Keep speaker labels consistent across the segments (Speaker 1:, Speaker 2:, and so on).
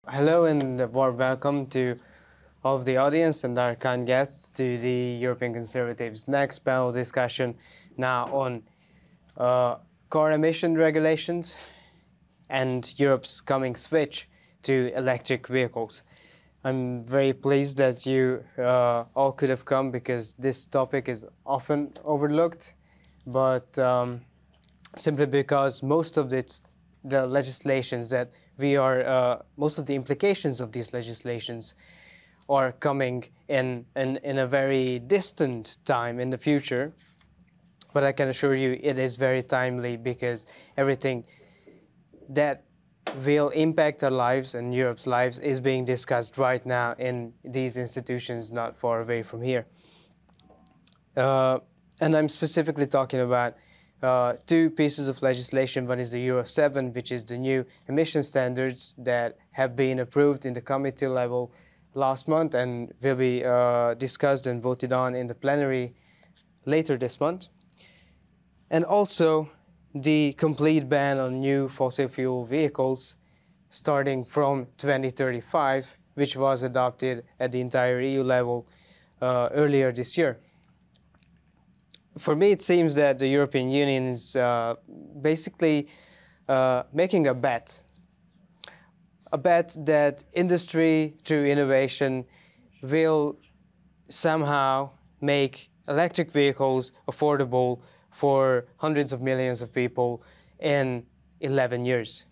Speaker 1: Hello and a warm welcome to all of the audience and our kind guests to the European Conservatives' next panel discussion now on car emission regulations and Europe's coming switch to electric vehicles. I'm very pleased that you all could have come because this topic is often overlooked, but simply because most of the legislations that most of the implications of these legislations are coming in a very distant time in the future. But I can assure you it is very timely because everything that will impact our lives and Europe's lives is being discussed right now in these institutions not far away from here. And I'm specifically talking about two pieces of legislation. One is the Euro 7, which is the new emission standards that have been approved in the committee level last month and will be discussed and voted on in the plenary later this month. And also the complete ban on new fossil fuel vehicles starting from 2035, which was adopted at the entire EU level earlier this year. For me, it seems that the European Union is basically making a bet that industry, through innovation, will somehow make electric vehicles affordable for hundreds of millions of people in 11 years.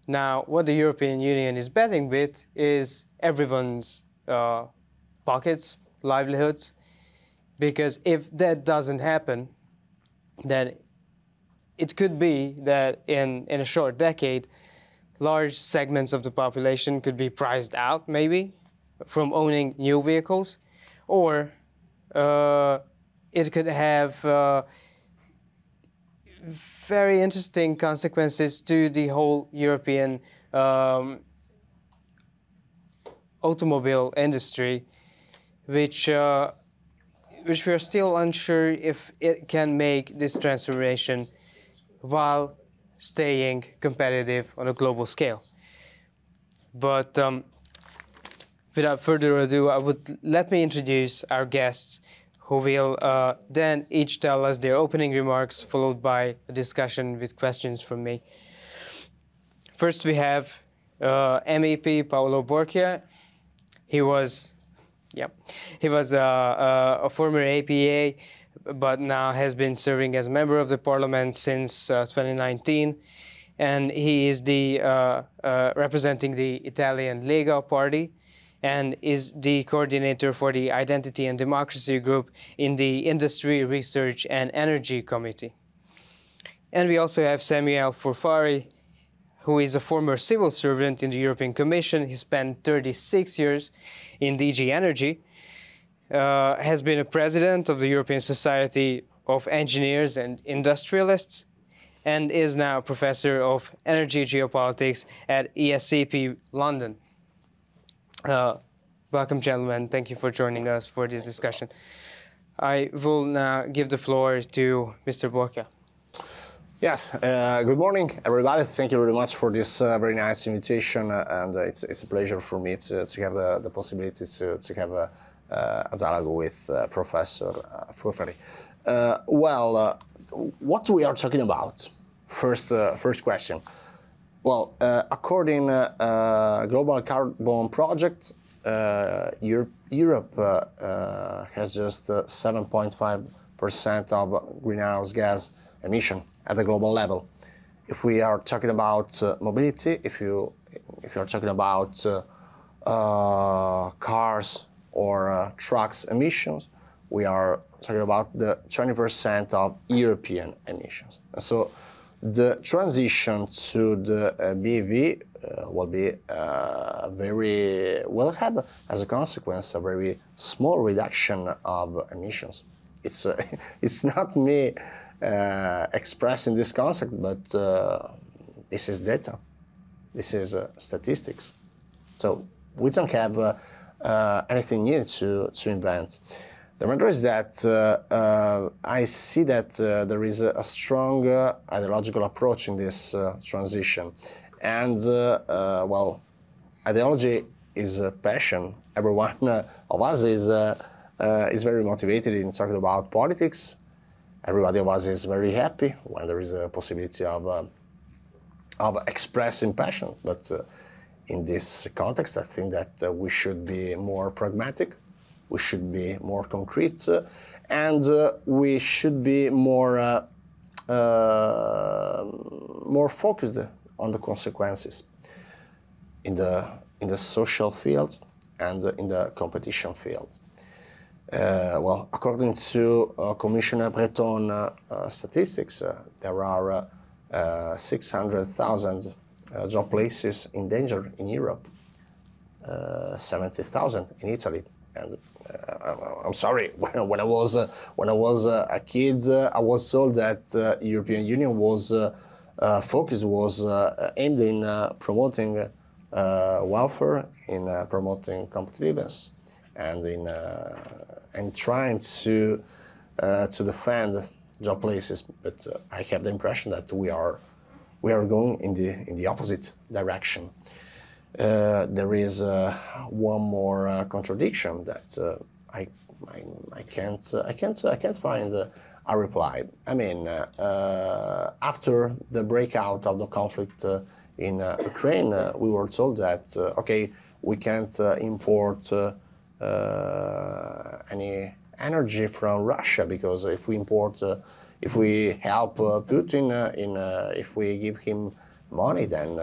Speaker 1: Now, what the European Union is betting with is everyone's pockets, livelihoods, because if that doesn't happen, then it could be that in a short decade, large segments of the population could be priced out, maybe, from owning new vehicles, or it could have very interesting consequences to the whole European automobile industry, which we are still unsure if it can make this transformation while staying competitive on a global scale. But without further ado, let me introduce our guests, who will then each tell us their opening remarks, followed by a discussion with questions from me. First, we have MEP Paolo Borchia. He was a former APA, but now has been serving as a member of the parliament since 2019. And he is representing the Italian Lega party and is the coordinator for the Identity and Democracy group in the Industry, Research and Energy Committee. And we also have Samuel Forfari, who is a former civil servant in the European Commission. He spent 36 years in DG Energy, has been a president of the European Society of Engineers and Industrialists, and is now a professor of energy geopolitics at ESCP London. Welcome, gentlemen. Thank you for joining us for this discussion. I will now give the floor to Mr. Borchia.
Speaker 2: Yes, good morning, everybody. Thank you very much for this very nice invitation, and it's a pleasure for me to have the possibility to have a dialogue with Professor Fufari. What we are talking about? First question. Well, according Global Carbon Project, Europe has just 7.5% of greenhouse gas emission at the global level. If we are talking about mobility, if you are talking about cars or trucks emissions, we are talking about the 20% of European emissions. And so the transition to the BEV will have as a consequence a very small reduction of emissions. It's not me expressing this concept, but this is data. This is statistics. So we don't have anything new to invent. The matter is that I see that there is a strong ideological approach in this transition. And, ideology is passion. Every one of us is very motivated in talking about politics. Everybody of us is very happy when there is a possibility of expressing passion. But in this context, I think that we should be more pragmatic, we should be more concrete, and we should be more focused on the consequences in the social field and in the competition field. Well, according to Commissioner Breton statistics, there are 600,000 job places in danger in Europe, 70,000 in Italy. And I'm sorry, when I was a kid, I was told that European Union was focus was aimed in promoting welfare, in promoting competitiveness, and in trying to defend job places. But I have the impression that we are going in the opposite direction. There is one more contradiction that I can't find a reply. I mean, after the breakout of the conflict in Ukraine, we were told that okay, we can't import any energy from Russia, because if we import, if we help Putin, if we give him money, then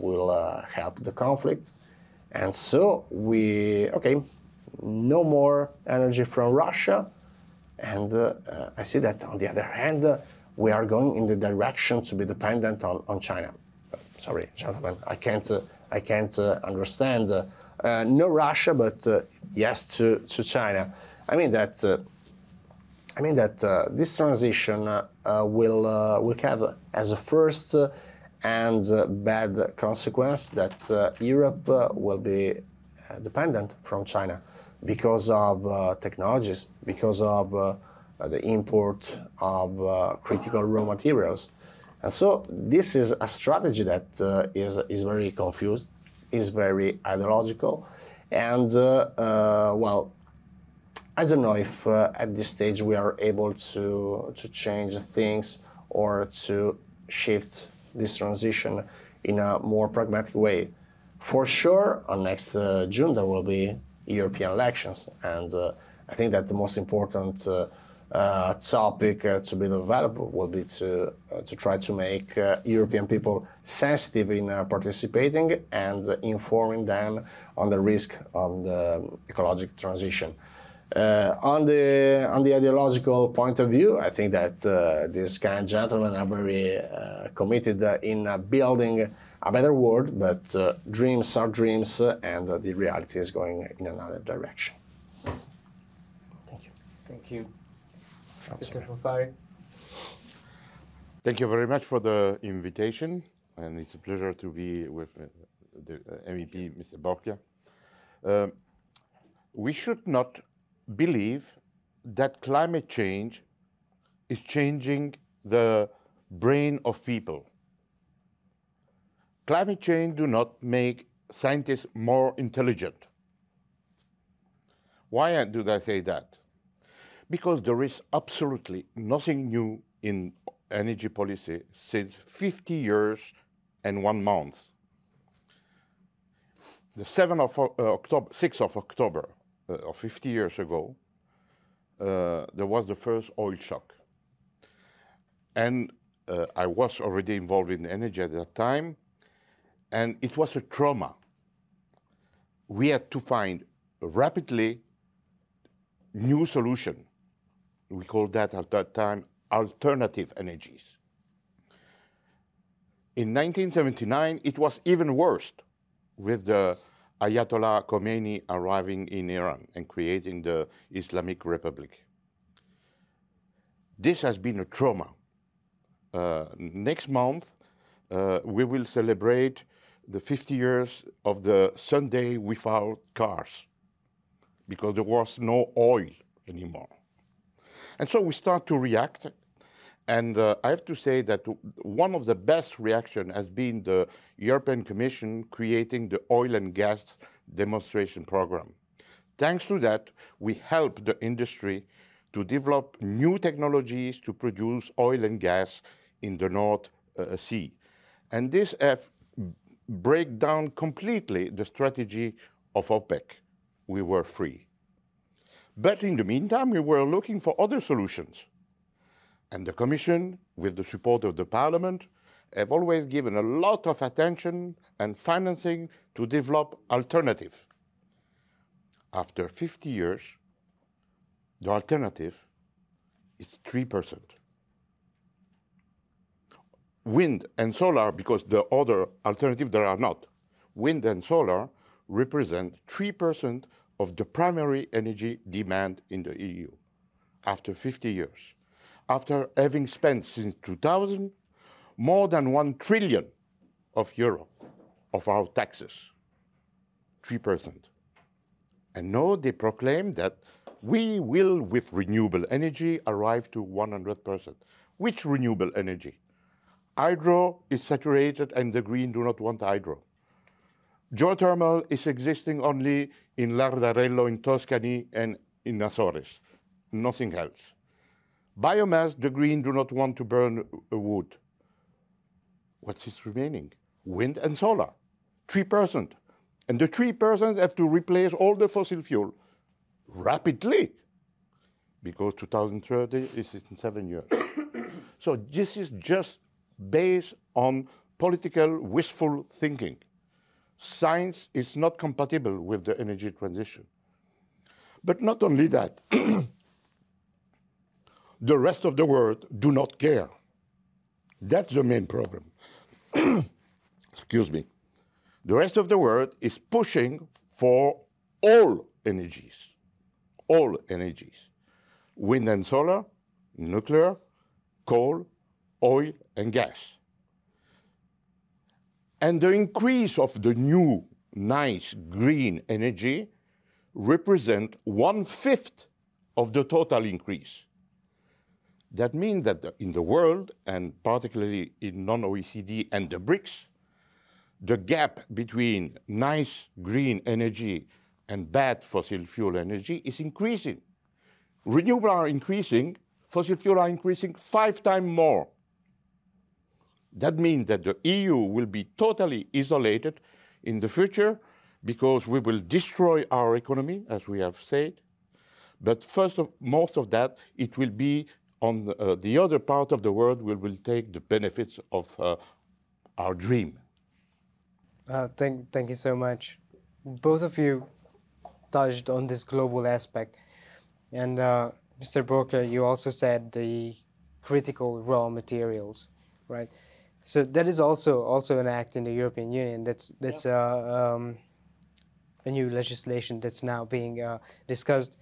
Speaker 2: we'll help the conflict. And so no more energy from Russia. And I see that on the other hand, we are going in the direction to be dependent on China. Sorry, gentlemen, I can't understand no Russia, but yes to China. I mean that this transition will have as a first and bad consequence that Europe will be dependent from China because of technologies, because of the import of critical raw materials. And so this is a strategy that is very confused, is very ideological, and well, I don't know if at this stage we are able to change things or to shift this transition in a more pragmatic way. For sure, on next June there will be European elections, and I think that the most important topic to be developed will be to try to make European people sensitive in participating and informing them on the risk of the ecological transition. On the ideological point of view, I think that these kind of gentlemen are very committed in building a better world, but dreams are dreams, and the reality is going in another direction. Thank you.
Speaker 1: Thank you. Mr. Fafari.
Speaker 3: Thank you very much for the invitation, and it's a pleasure to be with the MEP, Mr. Borchia. We should not believe that climate change is changing the brain of people. Climate change do not make scientists more intelligent. Why do I say that? Because there is absolutely nothing new in energy policy since 50 years and 1 month. The 6th of October of 50 years ago, there was the first oil shock. And I was already involved in energy at that time, and it was a trauma. We had to find rapidly new solution. We called that at that time alternative energies. In 1979, it was even worse, with the Ayatollah Khomeini arriving in Iran and creating the Islamic Republic. This has been a trauma. Next month, we will celebrate the 50 years of the Sunday without cars, because there was no oil anymore. And so we start to react, And I have to say that one of the best reaction has been the European Commission creating the oil and gas demonstration program. Thanks to that, we help the industry to develop new technologies to produce oil and gas in the North Sea. And this break down completely the strategy of OPEC. We were free. But in the meantime, we were looking for other solutions. And the Commission, with the support of the Parliament, have always given a lot of attention and financing to develop alternatives. After 50 years, the alternative is 3%. Wind and solar, because the other alternatives there are not, wind and solar represent 3% of the primary energy demand in the EU after 50 years. After having spent since 2000 more than 1 trillion of euro of our taxes, 3%. And now they proclaim that we will, with renewable energy, arrive to 100%. Which renewable energy? Hydro is saturated and the Green do not want hydro. Geothermal is existing only in Lardarello in Tuscany and in Azores, nothing else. Biomass, the Green do not want to burn wood. What is remaining? Wind and solar, 3%. And the 3% have to replace all the fossil fuel rapidly, because 2030 is in 7 years. So this is just based on political wishful thinking. Science is not compatible with the energy transition. But not only that, the rest of the world do not care. That's the main problem. Excuse me. The rest of the world is pushing for all energies, wind and solar, nuclear, coal, oil and gas. And the increase of the new, nice, green energy represent 1/5 of the total increase. That means that in the world, and particularly in non-OECD and the BRICS, the gap between nice green energy and bad fossil fuel energy is increasing. Renewables are increasing, fossil fuel are increasing 5 times more. That means that the EU will be totally isolated in the future because we will destroy our economy, as we have said. But most of that, it will be on the other part of the world will take the benefits of our dream.
Speaker 1: Thank you so much. Both of you touched on this global aspect. And Mr. Broker, you also said the critical raw materials, right? So that is also an act in the European Union. That's a new legislation that's now being discussed.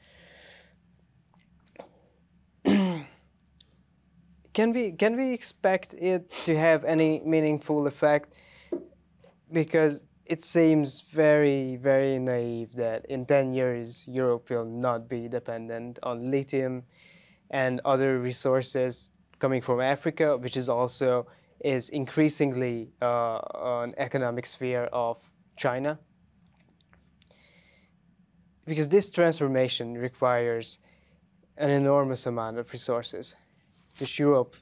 Speaker 1: Can we expect it to have any meaningful effect? Because it seems very, very naive that in 10 years Europe will not be dependent on lithium and other resources coming from Africa, which is increasingly an economic sphere of China. Because this transformation requires an enormous amount of resources, which Europe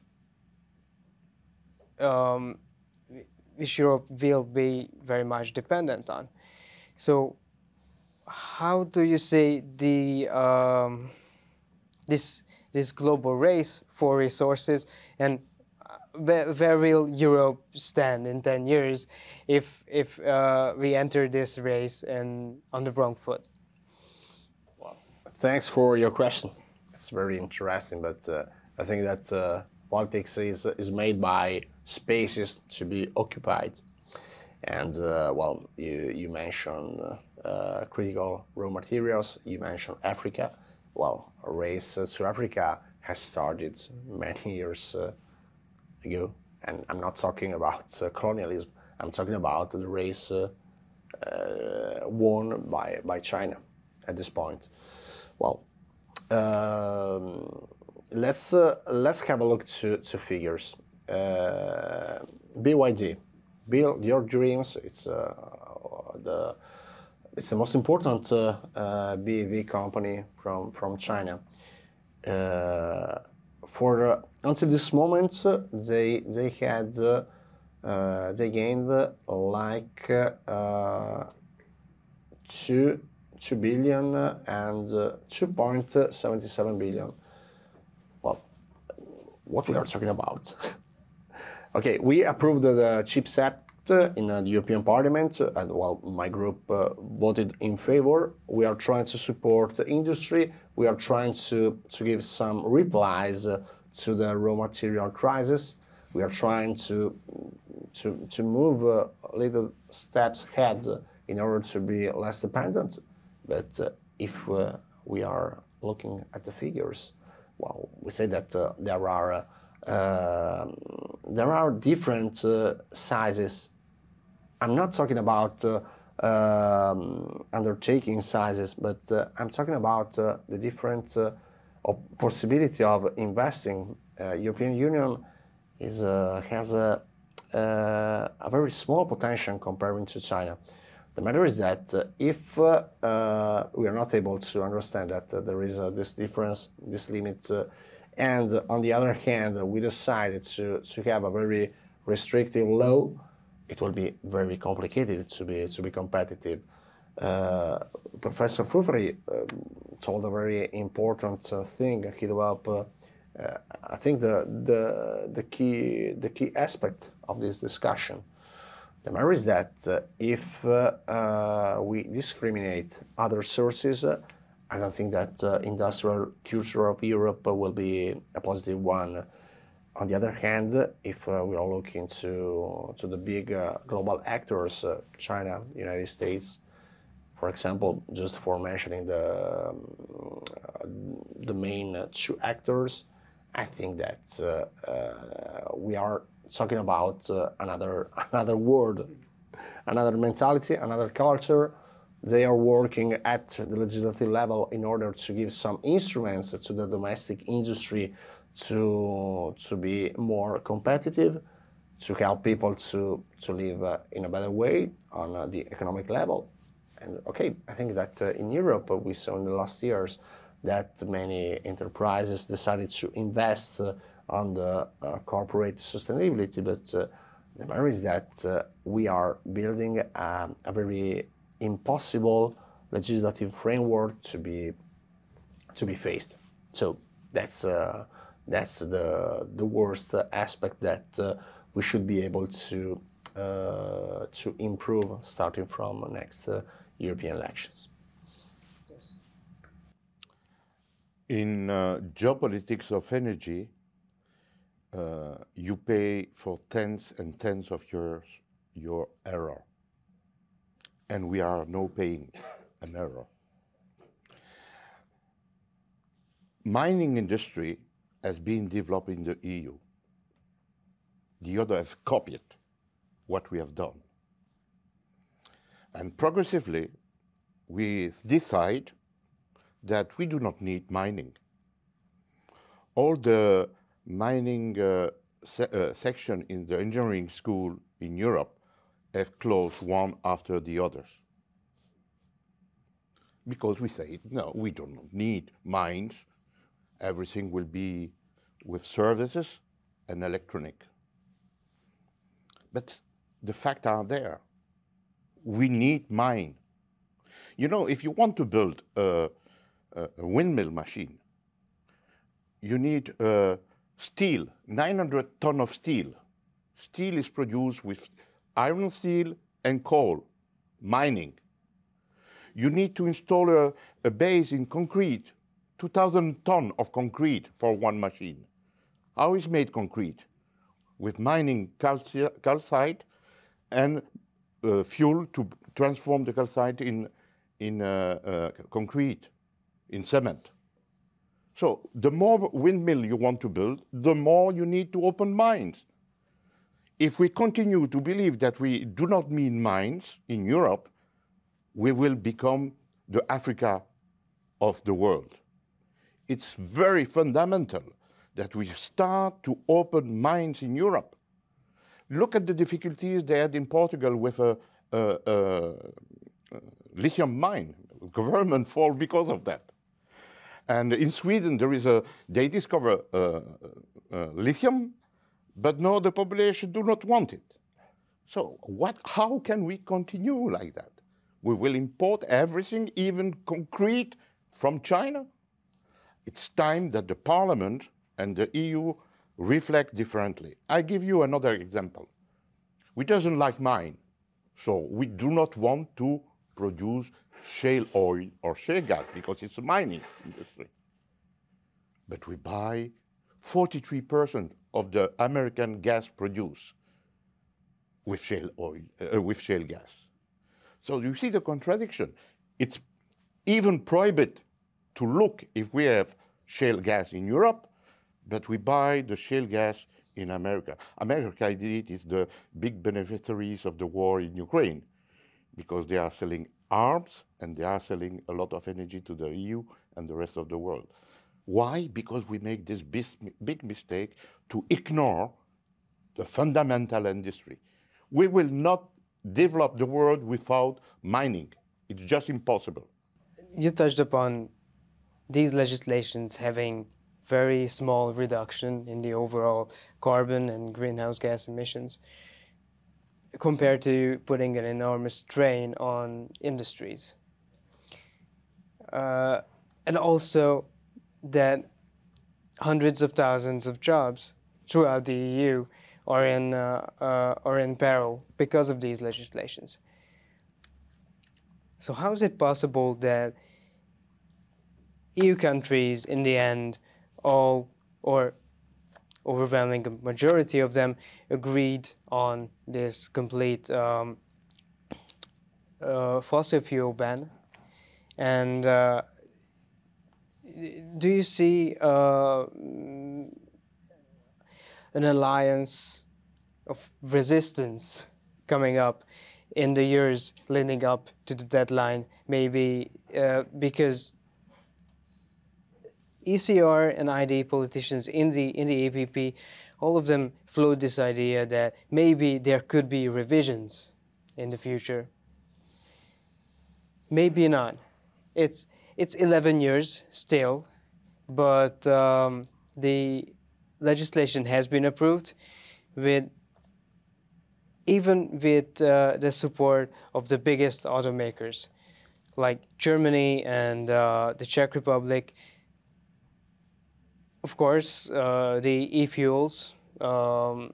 Speaker 1: will be very much dependent on. So how do you see this global race for resources, and where will Europe stand in 10 years if we enter this race and on the wrong foot?
Speaker 2: Well, thanks for your question. It's very interesting, but I think that politics is made by spaces to be occupied. And well, you mentioned critical raw materials, you mentioned Africa. Well, a race to Africa has started many years ago. And I'm not talking about colonialism, I'm talking about the race won by China at this point. Well, let's have a look to figures. BYD, build your dreams. It's the most important BEV company from China. Until this moment, they gained like 2 billion and 2.77 billion. Well, what we are talking about? Okay, we approved the CHIPS Act in the European Parliament, and well, my group voted in favor. We are trying to support the industry. We are trying to give some replies to the raw material crisis. We are trying to move little steps ahead in order to be less dependent. But if we are looking at the figures, well, we say that there are different sizes. I'm not talking about undertaking sizes, but I'm talking about the different possibility of investing. European Union has a very small potential comparing to China. The matter is that if we are not able to understand that there is this difference, this limit, and on the other hand, we decided to have a very restrictive law, it will be very complicated to be competitive. Professor Fufri told a very important thing. He developed, I think, the key aspect of this discussion. The matter is that if we discriminate other sources, I don't think that industrial future of Europe will be a positive one. On the other hand, if we are looking to the big global actors, China, United States, for example, just for mentioning the main two actors, I think that we are talking about another world, another mentality, another culture. They are working at the legislative level in order to give some instruments to the domestic industry to be more competitive, to help people to live in a better way on the economic level. And okay, I think that in Europe we saw in the last years that many enterprises decided to invest on the corporate sustainability, but the matter is that we are building a very impossible legislative framework to be faced. So that's the worst aspect that we should be able to improve starting from next European elections. Yes.
Speaker 3: In geopolitics of energy, you pay for tens and tens of years your error, and we are now paying an error. Mining industry has been developed in the EU. The other have copied what we have done. And progressively, we decide that we do not need mining. All the mining section in the engineering school in Europe have closed one after the others. Because we say, no, we do not need mines. Everything will be with services and electronic. But the facts are there. We need mine. You know, if you want to build a windmill machine, you need steel, 900 tons of steel. Steel is produced with iron steel and coal, mining. You need to install a base in concrete, 2,000 tons of concrete for one machine. How is made concrete? With mining calcite and fuel to transform the calcite in concrete, in cement. So the more windmill you want to build, the more you need to open mines. If we continue to believe that we do not need mines in Europe, we will become the Africa of the world. It's very fundamental that we start to open mines in Europe. Look at the difficulties they had in Portugal with a lithium mine. Government fall because of that. And in Sweden, they discover lithium, but no, the population do not want it. So how can we continue like that? We will import everything, even concrete, from China? It's time that the Parliament and the EU reflect differently. I give you another example. We doesn't like mine, so we do not want to produce shale oil or shale gas because it's a mining industry. But we buy 43% of the American gas produced with shale oil, with shale gas. So you see the contradiction. It's even prohibited to look if we have shale gas in Europe, but we buy the shale gas in America. America, indeed, is the big beneficiaries of the war in Ukraine because they are selling arms and they are selling a lot of energy to the EU and the rest of the world. Why? Because we make this big mistake to ignore the fundamental industry. We will not develop the world without mining. It's just impossible.
Speaker 1: You touched upon these legislations having very small reduction in the overall carbon and greenhouse gas emissions compared to putting an enormous strain on industries. And also that hundreds of thousands of jobs throughout the EU are in peril because of these legislations. So how is it possible that EU countries, in the end, all or overwhelming majority of them, agreed on this complete fossil fuel ban? And do you see an alliance of resistance coming up in the years leading up to the deadline? Maybe because ECR and ID politicians in the EPP, all of them float this idea that maybe there could be revisions in the future. Maybe not. It's 11 years still, but the legislation has been approved even with the support of the biggest automakers like Germany and the Czech Republic. Of course, the e-fuels play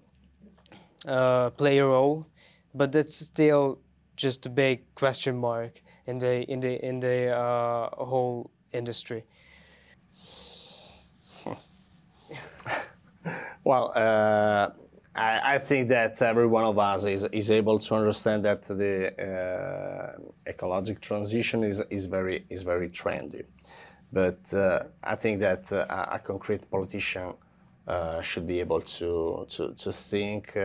Speaker 1: a role, but that's still just a big question mark in the whole industry.
Speaker 2: Well, I think that every one of us is able to understand that the ecological transition is very trendy. But I think that a concrete politician should be able to think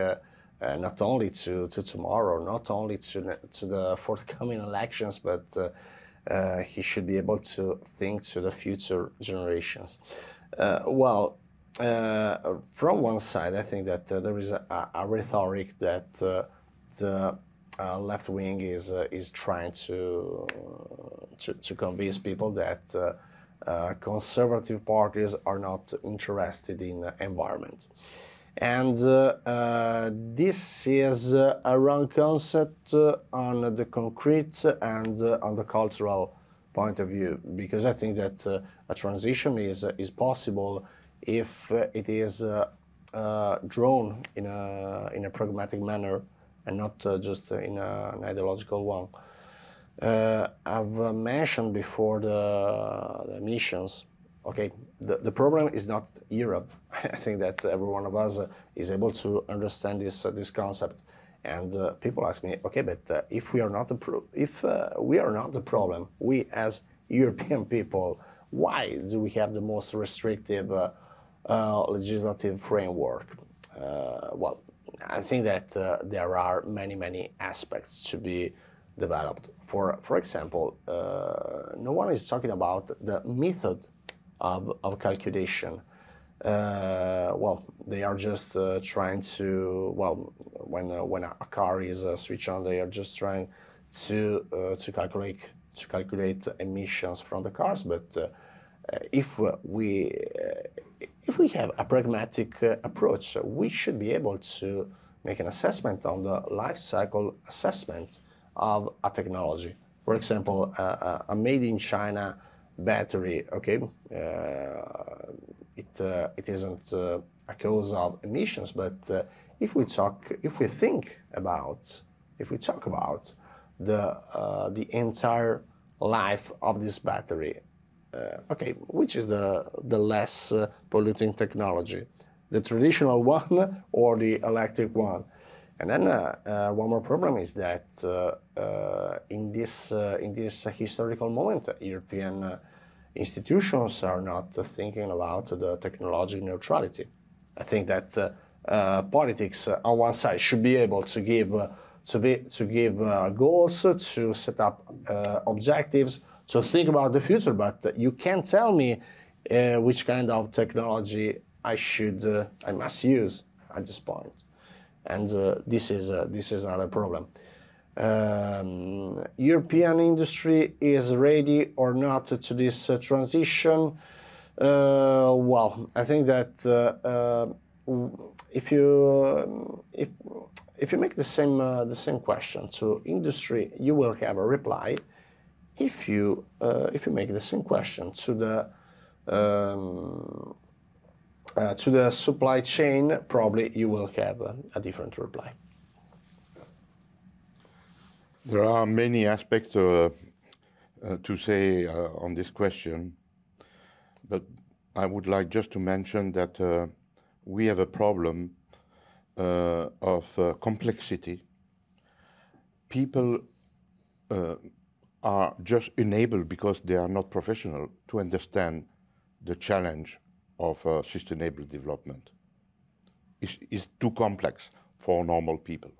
Speaker 2: not only to tomorrow, not only to the forthcoming elections, but he should be able to think to the future generations. From one side, I think that there is a rhetoric that the left wing is trying to convince people that conservative parties are not interested in environment. And this is a wrong concept on the concrete and on the cultural point of view, because I think that a transition is possible if it is drawn in a pragmatic manner and not just in an ideological one. I've mentioned before the emissions. Okay, the problem is not Europe. I think that every one of us is able to understand this concept. And people ask me, okay, but if we are not the problem, we as European people, why do we have the most restrictive legislative framework? Well, I think that there are many aspects to be developed. For example, no one is talking about the method of calculation. Well, they are just trying to, well, when a car is switched on, they are just trying to calculate emissions from the cars. But if we have a pragmatic approach, we should be able to make an assessment on the life cycle assessment of a technology. For example, a made in China battery, okay, it isn't a cause of emissions, but if we talk about the entire life of this battery, okay, which is the less polluting technology, the traditional one or the electric one? And then one more problem is that in this historical moment, European institutions are not thinking about the technological neutrality. I think that politics on one side should be able to give goals, to set up objectives, to think about the future. But you can't tell me which kind of technology I must use at this point. And this is not a problem. European industry is ready or not to this transition. Well, I think that if you make the same question to industry, you will have a reply. If you make the same question to the supply chain, probably you will have a different reply.
Speaker 3: There are many aspects to say on this question, but I would like just to mention that we have a problem of complexity. People are just enabled because they are not professional to understand the challenge of sustainable development. It's too complex for normal people.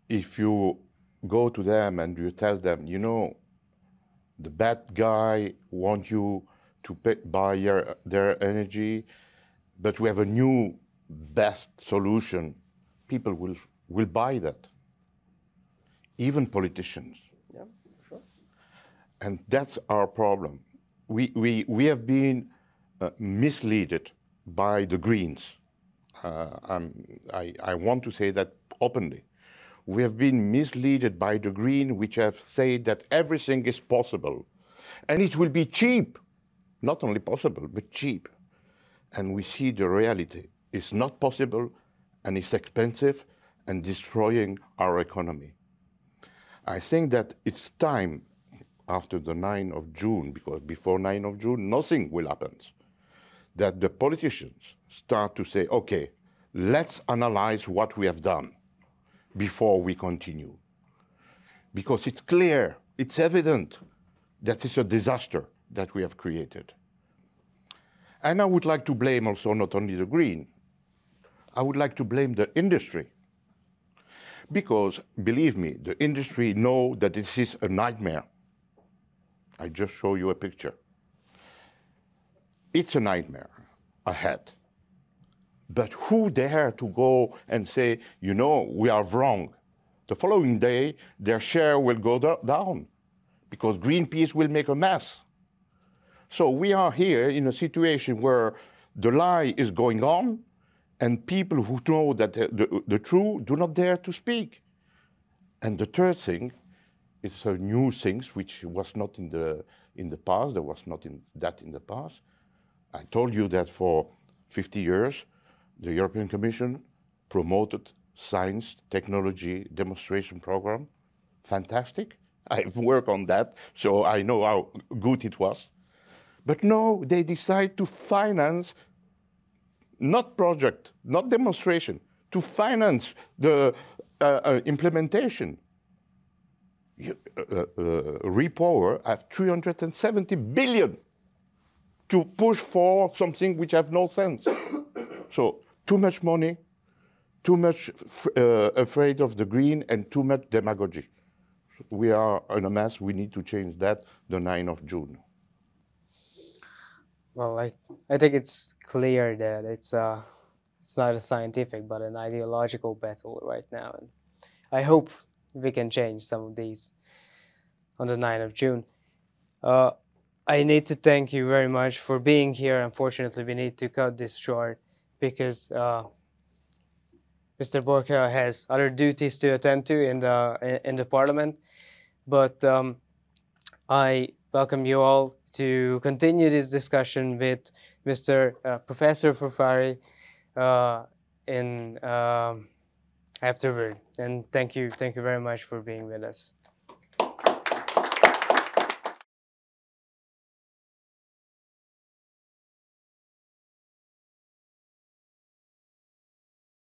Speaker 3: If you go to them and you tell them, you know, the bad guy wants you to buy their energy, but we have a new best solution, people will buy that. Even politicians.
Speaker 2: Yeah, sure.
Speaker 3: And that's our problem. We have been misled by the Greens. I want to say that openly. We have been misled by the Greens, which have said that everything is possible. And it will be cheap. Not only possible, but cheap. And we see the reality. It's not possible, and it's expensive, and destroying our economy. I think that it's time after the 9th of June, because before 9th of June, nothing will happen, that the politicians start to say, okay, let's analyze what we have done before we continue. Because it's clear, it's evident that it's a disaster that we have created. And I would like to blame also not only the Green, I would like to blame the industry. Because, believe me, the industry know that this is a nightmare. I just show you a picture. It's a nightmare ahead. But who dare to go and say, you know, we are wrong? The following day, their share will go down because Greenpeace will make a mess. So we are here in a situation where the lie is going on, and people who know that the truth do not dare to speak. And the third thing is a new thing which was not in the past. There was not in the past. I told you that for 50 years, the European Commission promoted science, technology, demonstration program. Fantastic. I've worked on that, so I know how good it was. But no, they decide to finance not project, not demonstration, to finance the implementation. Repower have 370 billion to push for something which have no sense. So too much money, too much afraid of the green, and too much demagogy. We are in a mess. We need to change that the 9th of June.
Speaker 1: Well, I think it's clear that it's not a scientific but an ideological battle right now, and I hope we can change some of these on the 9th of June. Uh, I need to thank you very much for being here. Unfortunately, we need to cut this short because Mr. Borka has other duties to attend to in the parliament. But I welcome you all to continue this discussion with Mr. Professor Fufari in afterward. And thank you very much for being with us.